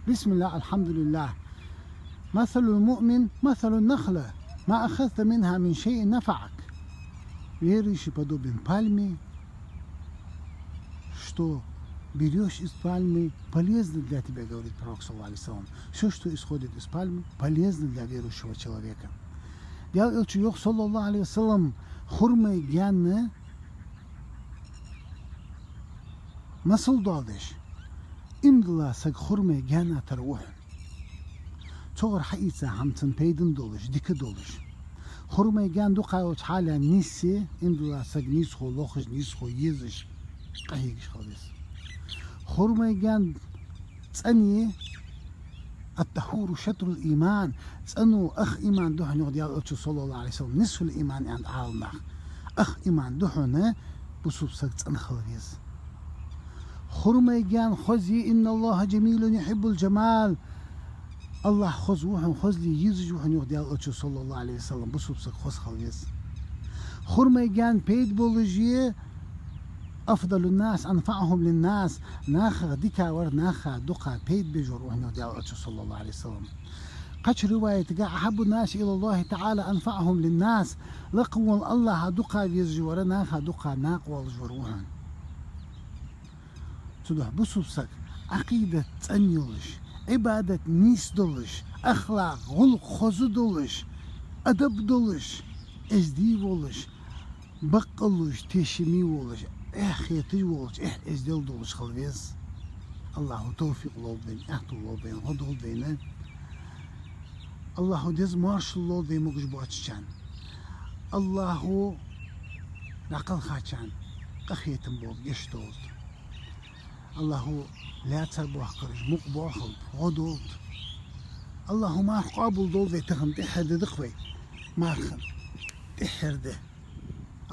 بسم الله الحمد لله. مثل المؤمن مثل النخلة ما أخذت منها من شيء نفعك. Верующий подобен пальме, что берешь из пальмы, полезно для тебя, говорит пророк, саллаллаху алейхи ва саллям. Все, что исходит из пальмы, полезно для верующего человека. Ya elçi yok sallallahu aleyhi ve sellem hurmayı giyenle nasıl dalış? İmdila sak hurmayı giyenle tervuhun. Çoğur haitse hamtın peydin doluş, diki doluş. Hurmayı giyen du kayuç hala nisi, imdila sak nisho, loxuş, nisho, yiziş, qahigiş khalis. Hurmayı giyen tsaniye الطهور شطر الإيمان تسأنو أخ إيمان دحن يقول يا ألتو صلى الله عليه وسلم نصف الإيمان عند عالمخ أخ إيمان دحن بصوب سكت أن خلفيز خرمي جان خزي إن الله جميل يحب الجمال الله خز وحن خز لي يزج وحن يقول يا ألتو صلى الله عليه وسلم بصوب سك خز خلفيز خرمي جان بيد بولجي أفضل الناس أنفعهم للناس ناخا ديكا ور ناخا دقا بيد بجور وحن يقول صلى الله عليه وسلم قش رواية أحب الناس إلى الله تعالى أنفعهم للناس لقوا الله دقا يزجور ناخا دقا ناق والجوروهن تدح بصوبسك عقيدة تنيلش عبادة نيس دولش أخلاق غلق خزو دولش أدب دولش ازدي ولش بقلش تشمي ولش خيطي ولش ازدل دولش خلويز الله توفيق الله بين احتو الله بين هدو بين الله ديز مارش الله دي مقش بواتشان الله نقل خاتشان قخيتم بول يشتولد الله لا تربوح قرج مقبوح غدولد الله ما قابل دول دي تخن تحر دخوي ما خن تحر ده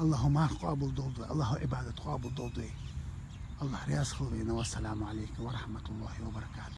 الله ما قابل دول دي الله عبادة قابل دول دي الله رياس خلوينا والسلام عليكم ورحمة الله وبركاته.